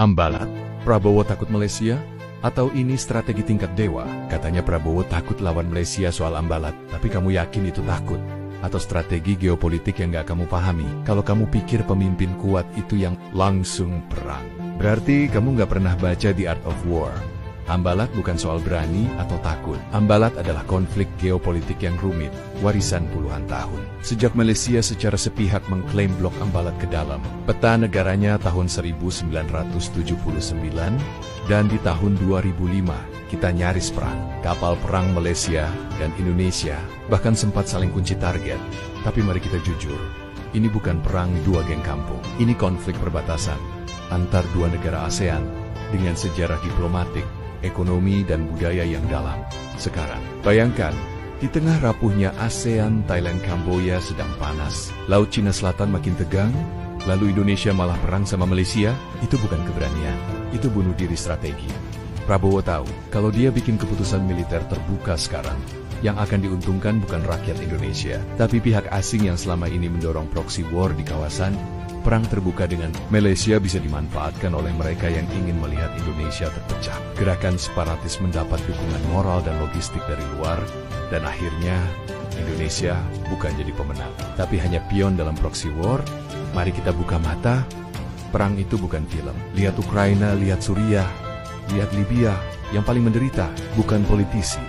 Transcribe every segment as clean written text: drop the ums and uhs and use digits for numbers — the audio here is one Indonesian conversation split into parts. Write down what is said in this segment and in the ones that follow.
Ambalat, Prabowo takut Malaysia? Atau ini strategi tingkat dewa? Katanya Prabowo takut lawan Malaysia soal Ambalat, tapi kamu yakin itu takut? Atau strategi geopolitik yang gak kamu pahami? Kalau kamu pikir pemimpin kuat itu yang langsung perang, berarti kamu gak pernah baca The Art of War. Ambalat bukan soal berani atau takut. Ambalat adalah konflik geopolitik yang rumit, warisan puluhan tahun. Sejak Malaysia secara sepihak mengklaim blok Ambalat ke dalam peta negaranya tahun 1979, dan di tahun 2005, kita nyaris perang. Kapal perang Malaysia dan Indonesia bahkan sempat saling kunci target. Tapi mari kita jujur, ini bukan perang dua geng kampung. Ini konflik perbatasan antar dua negara ASEAN dengan sejarah diplomatik, ekonomi, dan budaya yang dalam. Sekarang, bayangkan, di tengah rapuhnya ASEAN, Thailand, Kamboja sedang panas. Laut Cina Selatan makin tegang, lalu Indonesia malah perang sama Malaysia. Itu bukan keberanian, itu bunuh diri strategi. Prabowo tahu, kalau dia bikin keputusan militer terbuka sekarang, yang akan diuntungkan bukan rakyat Indonesia, tapi pihak asing yang selama ini mendorong proxy war di kawasan. Perang terbuka dengan Malaysia bisa dimanfaatkan oleh mereka yang ingin melihat Indonesia terpecah. Gerakan separatis mendapat dukungan moral dan logistik dari luar, dan akhirnya Indonesia bukan jadi pemenang, tapi hanya pion dalam proxy war. Mari kita buka mata, perang itu bukan film. Lihat Ukraina, lihat Suriah, lihat Libya. Yang paling menderita bukan politisi,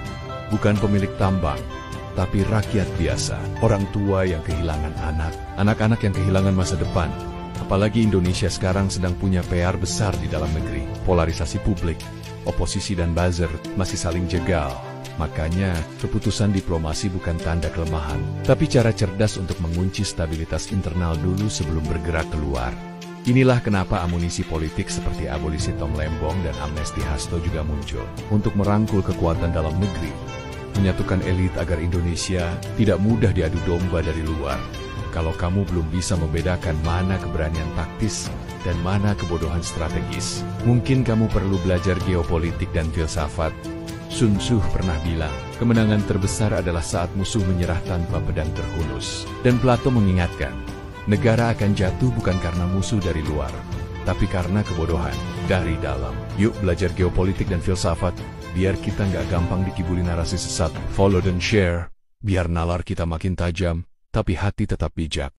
bukan pemilik tambang, tapi rakyat biasa, orang tua yang kehilangan anak, anak-anak yang kehilangan masa depan. Apalagi Indonesia sekarang sedang punya PR besar di dalam negeri. Polarisasi publik, oposisi dan buzzer masih saling jegal. Makanya, keputusan diplomasi bukan tanda kelemahan, tapi cara cerdas untuk mengunci stabilitas internal dulu sebelum bergerak keluar. Inilah kenapa amunisi politik seperti abolisi Tom Lembong dan amnesti Hasto juga muncul, untuk merangkul kekuatan dalam negeri, menyatukan elit agar Indonesia tidak mudah diadu domba dari luar. Kalau kamu belum bisa membedakan mana keberanian taktis dan mana kebodohan strategis, mungkin kamu perlu belajar geopolitik dan filsafat. Sun Tzu pernah bilang, kemenangan terbesar adalah saat musuh menyerah tanpa pedang terhunus. Dan Plato mengingatkan, negara akan jatuh bukan karena musuh dari luar, tapi karena kebodohan dari dalam. Yuk belajar geopolitik dan filsafat, biar kita nggak gampang dikibuli narasi sesat. Follow dan share, biar nalar kita makin tajam, tapi hati tetap bijak.